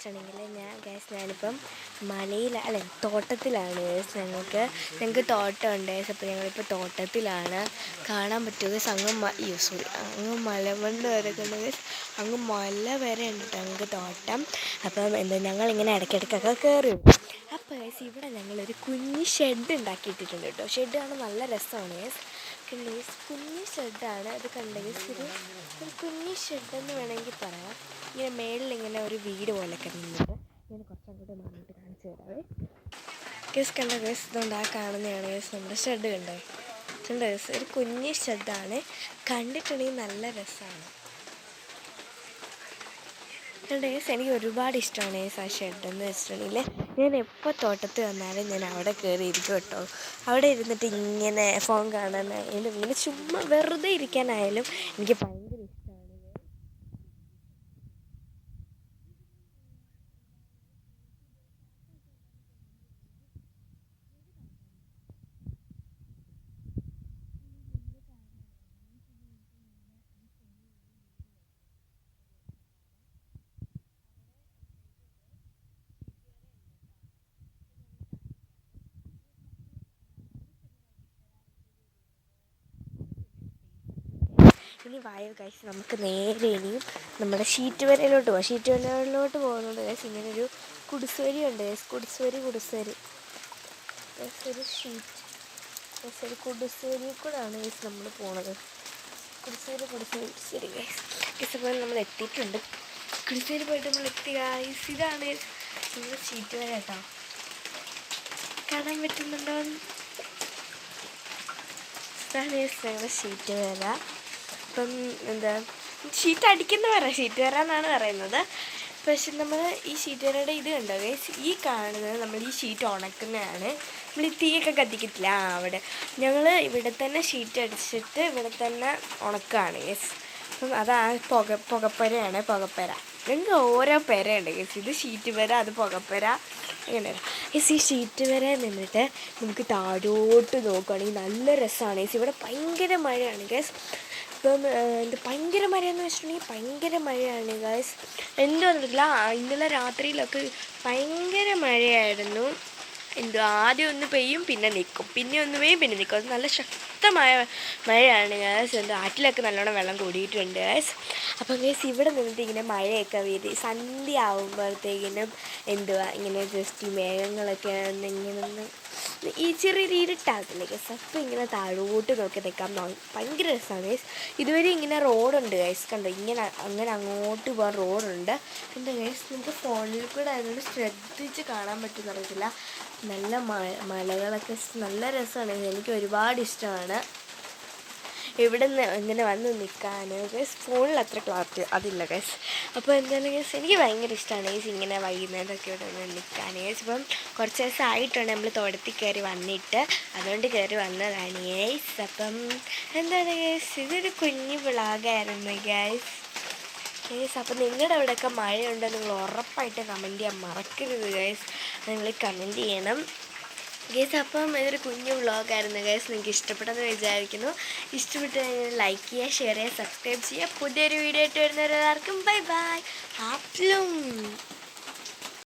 വെച്ചിട്ടുണ്ടെങ്കിൽ ഞാനിപ്പം അല്ല തോട്ടത്തിലാണ് ഗൈസ്. ഞങ്ങൾക്ക് തോട്ടമുണ്ട് ഗൈസ്. അപ്പോൾ ഞങ്ങളിപ്പോൾ തോട്ടത്തിലാണ്. കാണാൻ പറ്റുമോ ഗൈസ്? അങ്ങ് മലമണ്ണ് വരെ ഉണ്ട് ഗൈസ്. അങ്ങ് മല വരെ ഉണ്ട് ഞങ്ങൾക്ക് തോട്ടം. അപ്പം ഞങ്ങളിങ്ങനെ ഇടയ്ക്കിടയ്ക്കൊക്കെ കയറി വരും. അപ്പോൾ ഗൈസ് ഇവിടെ ഞങ്ങളൊരു കുഞ്ഞ് ഷെഡ് ഉണ്ടാക്കിയിട്ടിട്ടുണ്ട് കേട്ടോ. ഷെഡ് കാണാൻ നല്ല രസമാണ് ഗൈസ്. കുഞ്ഞ് ഷെഡാണ് അത്. കണ്ട ഗൈസ്, ഒരു കുഞ്ഞ് ഷെഡെന്ന് വേണമെങ്കിൽ പറയാം. ഇങ്ങനെ മേളിലിങ്ങനെ ഒരു വീട് പോലെയൊക്കെ നിന്നിട്ട് ഞാൻ കുറച്ചങ്ങോട്ട് മാറിയിട്ട് കാണിച്ചു തരാവേ. ഗൈസ് കണ്ട ഗൈസ്, ഇതുകൊണ്ട് ആ കാണുന്നതാണ് ഗൈസ് നമ്മുടെ ഷെഡ്. കണ്ടോ ഗൈസ്, ഒരു കുഞ്ഞ് ഷെഡാണ്. കണ്ടിട്ടുണ്ടെങ്കിൽ നല്ല രസമാണ്. ഗൈസ് എനിക്ക് ഒരുപാട് ഇഷ്ടമാണ് ഗൈസ് ആ ഷെഡെന്ന് വെച്ചിട്ടുണ്ടെങ്കിൽ. ഞാൻ എപ്പോൾ തോട്ടത്തിൽ വന്നാലും ഞാൻ അവിടെ കയറി ഇരിക്കും കേട്ടോ. അവിടെ ഇരുന്നിട്ട് ഇങ്ങനെ ഫോൺ കാണാനായാലും ഇങ്ങനെ ചുമ്മാ വെറുതെ ഇരിക്കാനായാലും എനിക്ക് ഭയങ്കര ഇഷ്ടമാണ്. ഇനി വായു ഗൈസ്, നമുക്ക് നേരെ ഇനിയും നമ്മുടെ ഷീറ്റ് വരയിലോട്ട് പോകാം. ഷീറ്റ് വരയിലോട്ട് പോകുന്നത് ഗൈസ് ഇങ്ങനൊരു കുടിശ്ശേരി ഉണ്ട് ഗൈസ്. കുടിശ്ശേരി ഗൈസ്, ഒരു ഷീറ്റ് ഗൈസ്, ഒരു കുടിശ്ശേരി കൂടെയാണ് ഗൈസ് നമ്മൾ പോണത്. കുടിശ്ശേരി ഗൈസ്. ഗൈസ് അപ്പോൾ നമ്മൾ എത്തിയിട്ടുണ്ട്. കുടിശ്ശേരി പോയിട്ട് നമ്മൾ എത്തി ഗൈസ്. ഇതാണ് നമ്മുടെ ഷീറ്റ് വര കേട്ടോ. കാണാൻ പറ്റുന്നുണ്ടോ? ഇതാണ് ഗൈസ് ഞങ്ങളുടെ ഷീറ്റ് വര. അപ്പം ഷീറ്റ് അടിക്കുന്ന ഷീറ്റ് വര എന്നാണ് പറയുന്നത്. പക്ഷെ നമ്മൾ ഈ ഷീറ്റ് വരയുടെ ഇത് കണ്ടോ ഗൈസ്, ഈ കാണുന്നത് നമ്മൾ ഈ ഷീറ്റ് ഉണക്കുന്നതാണ്. നമ്മൾ ഈ തീയൊക്കെ കത്തിക്കത്തില്ല അവിടെ. ഞങ്ങൾ ഇവിടെ തന്നെ ഷീറ്റ് അടിച്ചിട്ട് ഇവിടെ തന്നെ ഉണക്കുകയാണ് ഗൈസ്. അപ്പം അതാ പുകപ്പരയാണ്. ഞങ്ങൾക്ക് ഓരോ പെരയുണ്ട് ഗൈസ്. ഇത് ഷീറ്റ് വര, അത് പുകപ്പര, അങ്ങനെ ഗൈസ്. ഈ ഷീറ്റ് വര നിന്നിട്ട് നമുക്ക് താഴോട്ട് നോക്കുകയാണെങ്കിൽ നല്ല രസമാണ് ഗൈസ്. ഇവിടെ ഭയങ്കര മഴയാണ് ഗൈസ്. ഇപ്പം ഭയങ്കര മഴയെന്ന് വെച്ചിട്ടുണ്ടെങ്കിൽ ഭയങ്കര മഴയാണ് ഗൈസ്. എന്തുവന്നിട്ടില്ല, ഇന്നലെ രാത്രിയിലൊക്കെ ഭയങ്കര മഴയായിരുന്നു. ആദ്യം ഒന്ന് പെയ്യും, പിന്നെ നിൽക്കും, പിന്നെ ഒന്ന് പെയ്യും, പിന്നെ നിൽക്കും. അത് നല്ല ശക്തമായ മഴയാണ് ഗൈസ്. ആറ്റിലൊക്കെ നല്ലോണം വെള്ളം കൂടിയിട്ടുണ്ട് ഗൈസ്. അപ്പം ഗൈസ് ഇവിടെ നിന്നിട്ട് ഇങ്ങനെ മഴയൊക്കെ സന്ധ്യ ആകുമ്പോഴത്തേക്കിനും ഇങ്ങനെ ജസ്റ്റ് ഈ മേഘങ്ങളൊക്കെ ഇങ്ങനെ ഈ ചെറിയൊരു ഇരുട്ടാകത്തില്ലേ ഗൈസ്. അപ്പം ഇങ്ങനെ താഴോട്ട് നോക്കി നിൽക്കാൻ ഭയങ്കര രസമാണ് ഗൈസ്. ഇതുവരെ ഇങ്ങനെ റോഡുണ്ട് ഗൈസ്. കണ്ടോ, അങ്ങനെ അങ്ങോട്ട് പോകാൻ റോഡുണ്ട്. എന്താ ഗൈസ്, നമുക്ക് ഫോണിൽ കൂടെ അതിനോട് ശ്രദ്ധിച്ച് കാണാൻ പറ്റുമെന്നറിയത്തില്ല. നല്ല മലകളൊക്കെ നല്ല രസമാണ്. എനിക്ക് ഒരുപാട് ഇഷ്ടമാണ് ഇവിടെ നിന്ന് ഇങ്ങനെ വന്ന് നിൽക്കാൻ ഗൈസ്. ഫോണിൽ അത്ര ക്ലാരിറ്റി അതില്ല ഗൈസ്. അപ്പോൾ എന്തായാലും ഗൈസ് എനിക്ക് ഭയങ്കര ഇഷ്ടമാണ് ഗൈസ് ഇങ്ങനെ വൈകുന്നേരമൊക്കെ ഇവിടെ നിന്ന് നിൽക്കാൻ ഗൈസ്. ഇപ്പം കുറച്ച് ദിവസം ആയിട്ടുണ്ട് നമ്മൾ തോട്ടത്തിൽ കയറി വന്നിട്ട്, അതുകൊണ്ട് കയറി വന്നതാണ് ഗൈസ്. അപ്പം എന്താണ് ഗൈസ്, ഇതൊരു കുഞ്ഞു വ്ളോഗായിരുന്നു ഗൈസ്. അപ്പം നിങ്ങളുടെ അവിടെയൊക്കെ മഴയുണ്ടോ നിങ്ങൾ ഉറപ്പായിട്ട് കമൻറ്റ് ചെയ്യാൻ മറക്കരുത് ഗൈസ്. നിങ്ങൾ കമൻറ്റ് ചെയ്യണം ഗൈസ്. അപ്പം ഇതൊരു കുഞ്ഞു വ്ളോഗായിരുന്നു ഗൈസ്. നിങ്ങൾക്ക് ഇഷ്ടപ്പെട്ടെന്ന് വിചാരിക്കുന്നു. ഇഷ്ടപ്പെട്ട് ലൈക്ക് ചെയ്യുക, ഷെയർ ചെയ്യുക, സബ്സ്ക്രൈബ് ചെയ്യുക. പുതിയൊരു വീഡിയോ ആയിട്ട് വരുന്നവരെല്ലാവർക്കും ബൈ ബൈ. ആപ്ലും